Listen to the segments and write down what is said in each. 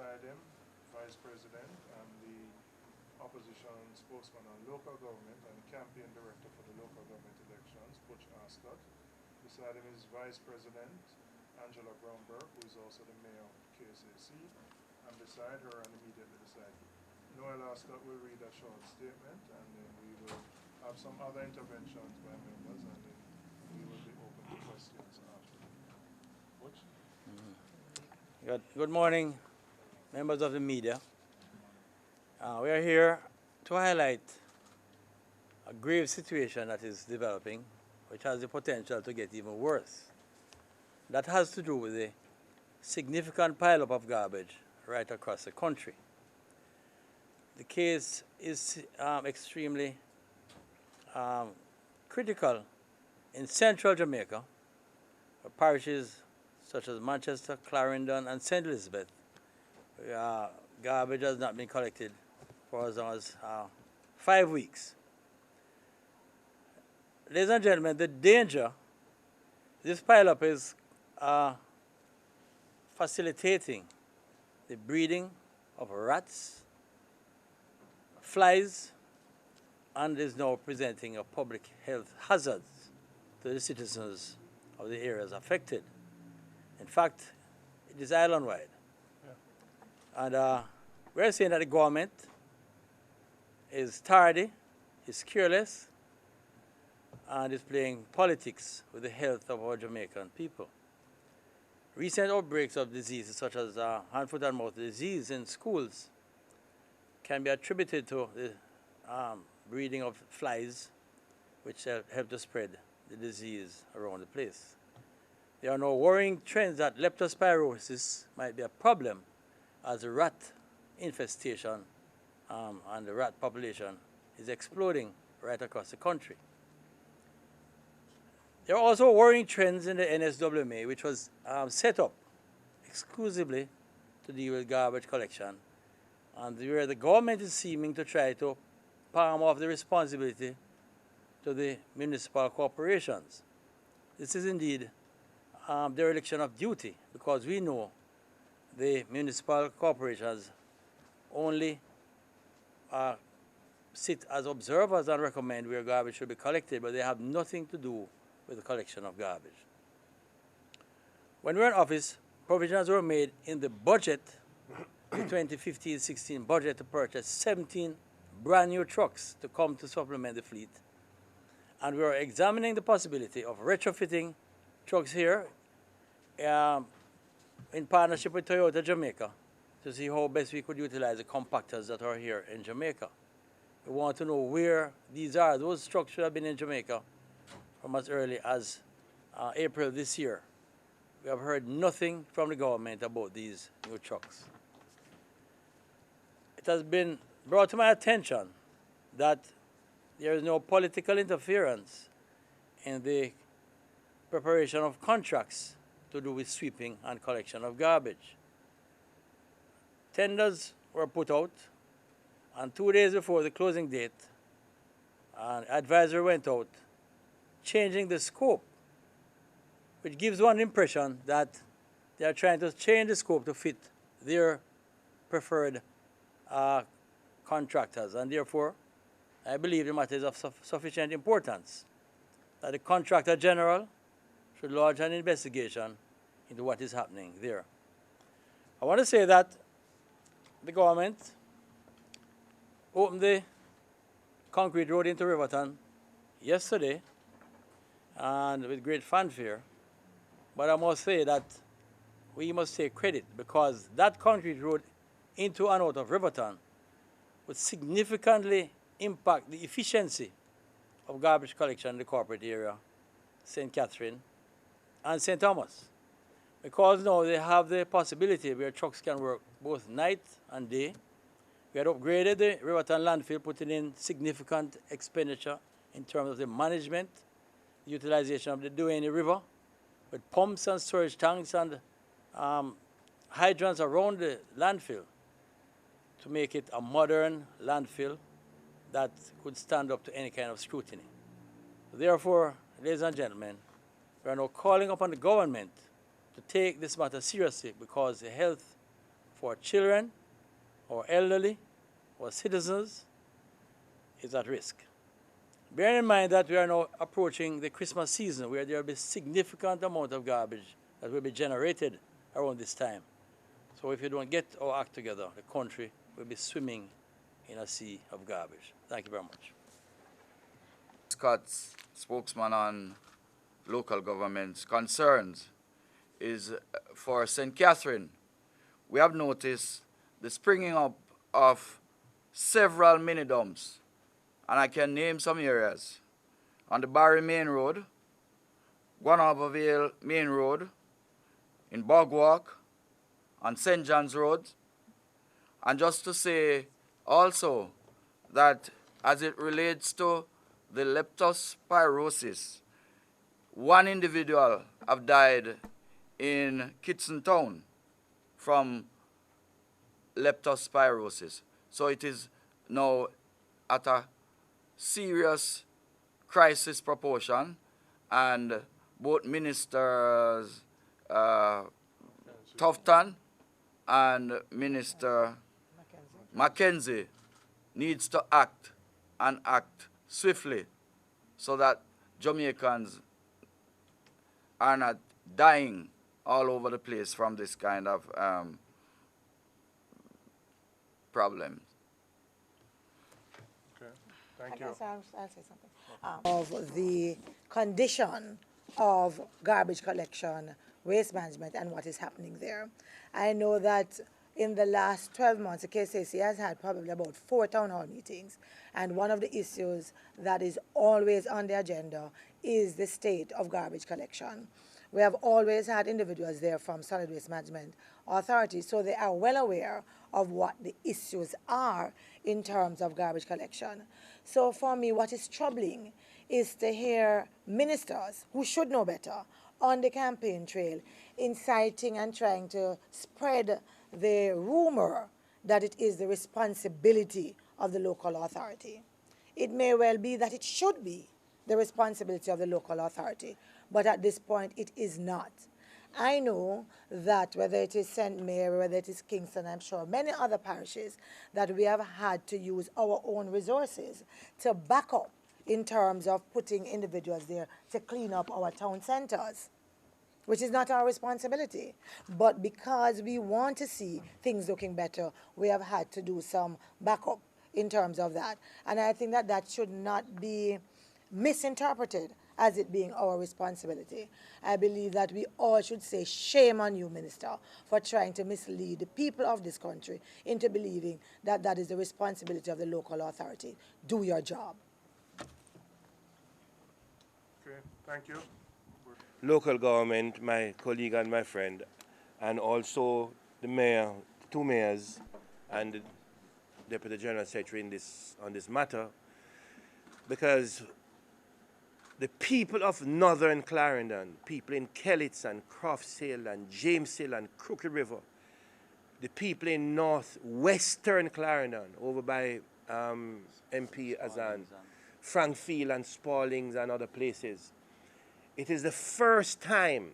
beside him, Vice President and the Opposition Spokesman on Local Government and Campaign Director for the Local Government Elections, Butch Arscott. Beside him is Vice President Angela Brownberg, who is also the Mayor of KCC. And beside her and immediately beside Noel Arscott will read a short statement, and then we will have some other interventions by members, and then we will be open to questions after. Butch? Good morning, members of the media. We are here to highlight a grave situation that is developing, which has the potential to get even worse. That has to do with the significant pileup of garbage right across the country. The case is extremely critical in central Jamaica, where parishes such as Manchester, Clarendon, and St. Elizabeth, garbage has not been collected for as long as 5 weeks. Ladies and gentlemen, the danger, this pileup is facilitating the breeding of rats, flies, and is now presenting a public health hazard to the citizens of the areas affected. In fact, it is island-wide. Yeah. And we're saying that the government is tardy, is careless, and is playing politics with the health of our Jamaican people. Recent outbreaks of diseases such as hand, foot, and mouth disease in schools can be attributed to the breeding of flies, which help to spread the disease around the place. There are no worrying trends that leptospirosis might be a problem, as the rat infestation and the rat population is exploding right across the country. There are also worrying trends in the NSWMA, which was set up exclusively to deal with garbage collection, and where the government is seeming to try to palm off the responsibility to the municipal corporations. This is indeed dereliction of duty, because we know the municipal corporations only sit as observers and recommend where garbage should be collected, but they have nothing to do with the collection of garbage. When we were in office, provisions were made in the budget, the 2015-16 budget, to purchase 17 brand new trucks to come to supplement the fleet. And we were examining the possibility of retrofitting trucks here in partnership with Toyota Jamaica to see how best we could utilize the compactors that are here in Jamaica. We want to know where these are. Those trucks should have been in Jamaica from as early as April this year. We have heard nothing from the government about these new trucks. It has been brought to my attention that there is no political interference in the preparation of contracts to do with sweeping and collection of garbage. Tenders were put out, and 2 days before the closing date, an advisory went out changing the scope, which gives one impression that they are trying to change the scope to fit their preferred contractors, and therefore I believe the matter is of sufficient importance that the Contractor General should lodge an investigation into what is happening there. I want to say that the government opened the concrete road into Riverton yesterday, and with great fanfare, but I must say that we must take credit, because that concrete road into and out of Riverton would significantly impact the efficiency of garbage collection in the corporate area, St. Catherine and St. Thomas, because now they have the possibility where trucks can work both night and day. We had upgraded the Riverton landfill, putting in significant expenditure in terms of the management, utilization of the Duane River, with pumps and storage tanks and hydrants around the landfill to make it a modern landfill that could stand up to any kind of scrutiny. Therefore, ladies and gentlemen, we are now calling upon the government to take this matter seriously, because the health for children, or elderly, or citizens is at risk. Bear in mind that we are now approaching the Christmas season where there will be significant amount of garbage that will be generated around this time. So if you don't get our act together, the country will be swimming in a sea of garbage. Thank you very much. Scott's spokesman on local government's concerns is for St. Catherine. We have noticed the springing up of several mini dumps, and I can name some areas. On the Barry Main Road, Guanahavavale Main Road, in Bogwalk, on St. John's Road. And just to say also that as it relates to the leptospirosis, one individual have died in Kitson Town from leptospirosis. So it is now at a serious crisis proportion, and both ministers Tufton and Minister McKenzie needs to act and act swiftly so that Jamaicans are not dying all over the place from this kind of problems. Okay, thank you. I'll say something. Of the condition of garbage collection, waste management, and what is happening there. I know that in the last 12 months, the KCC has had probably about 4 town hall meetings, and one of the issues that is always on the agenda is the state of garbage collection. We have always had individuals there from Solid Waste Management Authority, so they are well aware of what the issues are in terms of garbage collection. So for me, what is troubling is to hear ministers who should know better on the campaign trail inciting and trying to spread the rumor that it is the responsibility of the local authority. It may well be that it should be the responsibility of the local authority, but at this point it is not. I know that whether it is St. Mary, whether it is Kingston, I'm sure many other parishes, that we have had to use our own resources to back up in terms of putting individuals there to clean up our town centers, which is not our responsibility. But because we want to see things looking better, we have had to do some backup in terms of that. And I think that that should not be misinterpreted as it being our responsibility. I believe that we all should say, shame on you, Minister, for trying to mislead the people of this country into believing that that is the responsibility of the local authority. Do your job. Okay, thank you. Local government, my colleague and my friend, and also the mayor, 2 mayors, and the Deputy General Secretary on this matter, because the people of Northern Clarendon, people in Kellits and Crofts Hill and James Hill and Crooked River, the people in northwestern Clarendon, over by MP Azan, Frankfield and Spaldings and other places, it is the first time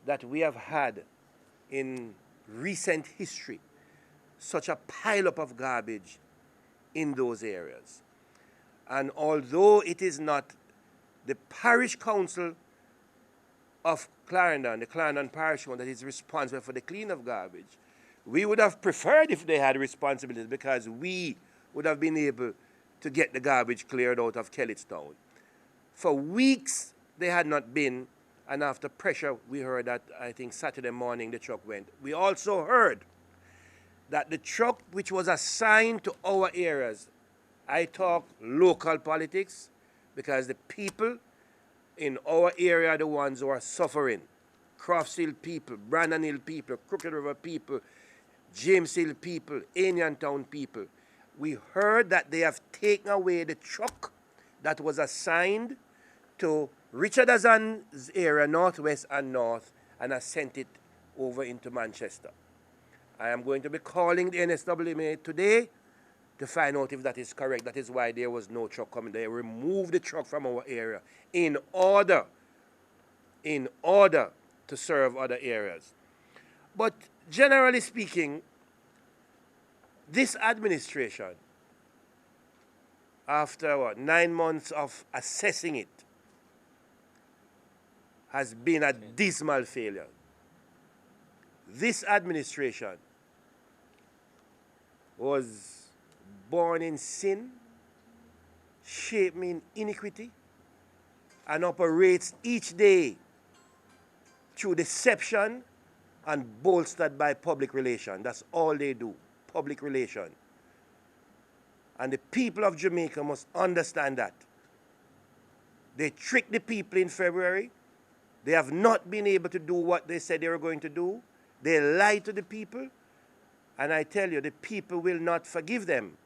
that we have had in recent history such a pile-up of garbage in those areas. And although it is not the parish council of Clarendon, the Clarendon parish one, that is responsible for the clean of garbage, we would have preferred if they had responsibilities, because we would have been able to get the garbage cleared out of Kellitstown. For weeks, they had not been, and after pressure, we heard that, I think, Saturday morning the truck went. We also heard that the truck which was assigned to our areas, I talk local politics, because the people in our area are the ones who are suffering. Crofts Hill people, Brandon Hill people, Crooked River people, James Hill people, Indian Town people. We heard that they have taken away the truck that was assigned to Richard Azan's area, northwest and north, and has sent it over into Manchester. I am going to be calling the NSWMA today to find out if that is correct. That is why there was no truck coming. They removed the truck from our area in order to serve other areas. But generally speaking, this administration, after what, 9 months of assessing it, has been a dismal failure. This administration was born in sin, shaped in iniquity, and operates each day through deception and bolstered by public relation. That's all they do, public relation. And the people of Jamaica must understand that. They tricked the people in February. They have not been able to do what they said they were going to do. They lied to the people. And I tell you, the people will not forgive them.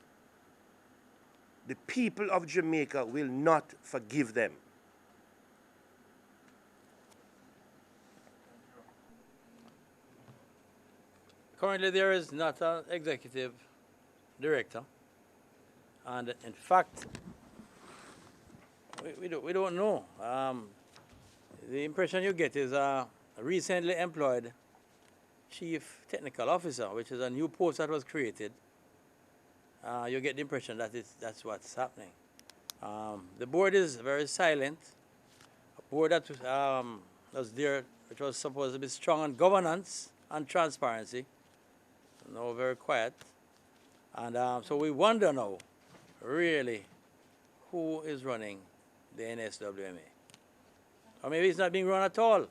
The people of Jamaica will not forgive them. Currently, there is not an executive director. And in fact, we don't know. The impression you get is a recently employed chief technical officer, which is a new post that was created. You get the impression that that's what's happening. The board is very silent. A board that was there, which was supposed to be strong on governance and transparency, now very quiet. And so we wonder now, really, who is running the NSWMA? Or maybe it's not being run at all.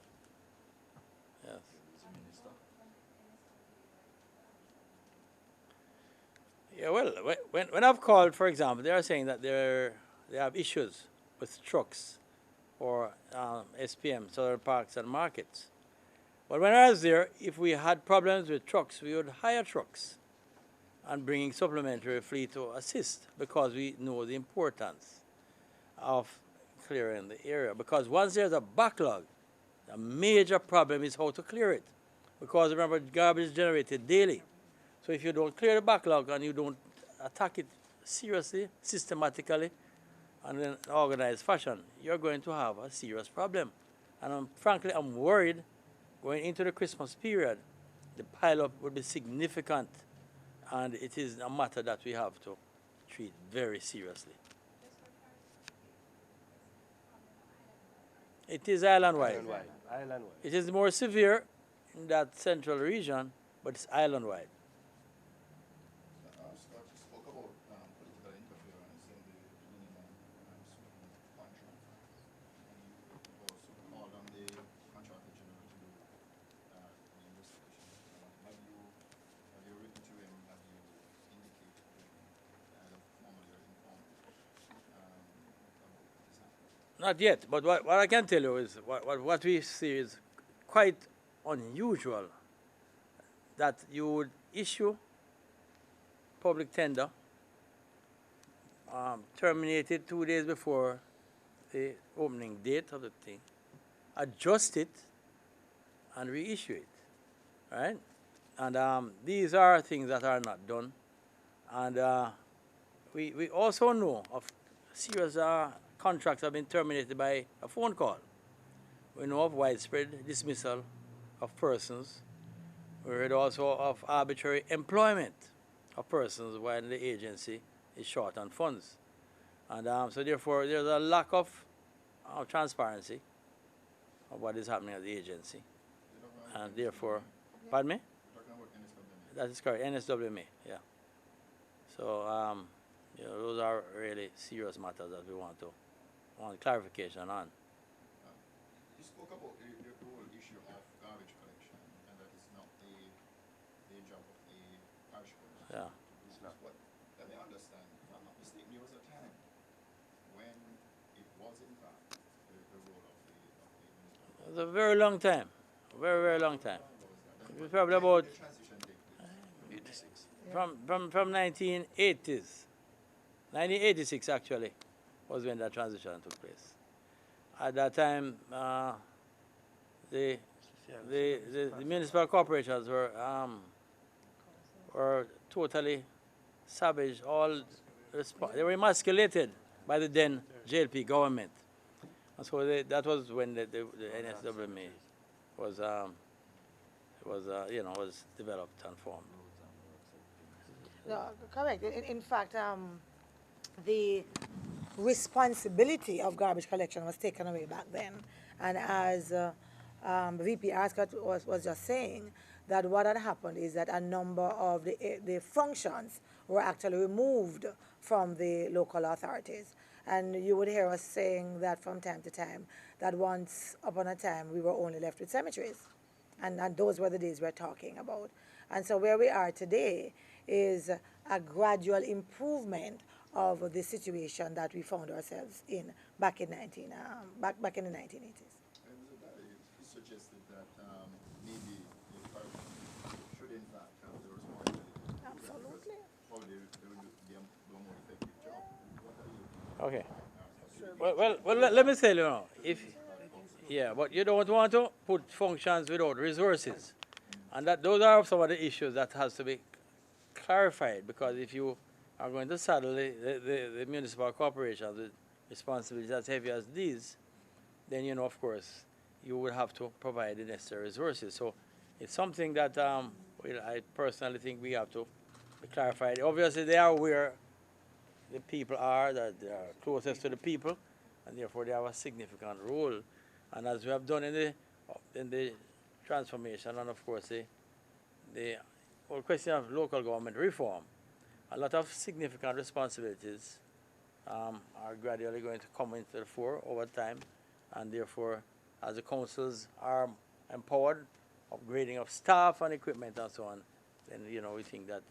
Yes. Yeah, well, when I've called, for example, they are saying that they have issues with trucks or SPM, Southern Parks and Markets. But when I was there, if we had problems with trucks, we would hire trucks and bring supplementary fleet to assist, because we know the importance of clearing the area. Because once there's a backlog, a major problem is how to clear it. Because remember, garbage is generated daily. So if you don't clear the backlog and you don't attack it seriously, systematically, and in an organized fashion, you're going to have a serious problem. And frankly, I'm worried going into the Christmas period, the pileup will be significant, and it is a matter that we have to treat very seriously. It is island-wide. Island-wide. It is more severe in that central region, but it's island-wide. Scott spoke about political interference in the union contract. And you also called on the contractor general to do the investigation. Have you written to him? Have you indicated to him that formally you're informed about what is happening? Not yet, but what I can tell you is what we see is quite unusual, that you would issue public tender, terminated 2 days before the opening date of the thing, adjust it, and reissue it, right? And these are things that are not done. And we also know of serious contracts have been terminated by a phone call. We know of widespread dismissal of persons. We heard also of arbitrary employment of persons while the agency is short on funds. And so therefore there's a lack of transparency of what is happening at the agency. And therefore, pardon me? That is correct, NSWMA, yeah. So you know, those are really serious matters that we want clarification on. You spoke about the whole issue of garbage collection, and that is not the job of the parish council. Yeah. It's not. What, let me understand, if I'm not mistaken, there was a time when it was in fact the role of the municipal. It was a very long time, very, very long time. It was probably about The transition take place. 86. from 1980s. 1986 actually was when that transition took place. At that time, the municipal corporations were totally savage. They were emasculated by the then JLP government. And so that was when the NSWMA was was, was developed and formed. No, correct. In fact, the responsibility of garbage collection was taken away back then. And as VP Arscott was just saying, that what had happened is that a number of the functions were actually removed from the local authorities. And you would hear us saying that from time to time, that once upon a time we were only left with cemeteries. And those were the days we're talking about. And so where we are today is a gradual improvement of the situation that we found ourselves in back in the 1980s. And so that he suggested that maybe the government should in fact have the responsibility. Absolutely. Probably they will do a more effective job. What are you? Okay. Well, let me tell you now. But you don't want to put functions without resources. And those are some of the issues that has to be clarified, because if you are going to saddle the municipal corporations with responsibilities as heavy as these, then, of course, you would have to provide the necessary resources. So it's something that I personally think we have to be clarified. Obviously, they are aware the people are, that they are closest to the people, and therefore they have a significant role. And as we have done in the transformation, and of course the whole question of local government reform, a lot of significant responsibilities are gradually going to come into the fore over time, and therefore, as the councils are empowered, upgrading of staff and equipment and so on, then we think that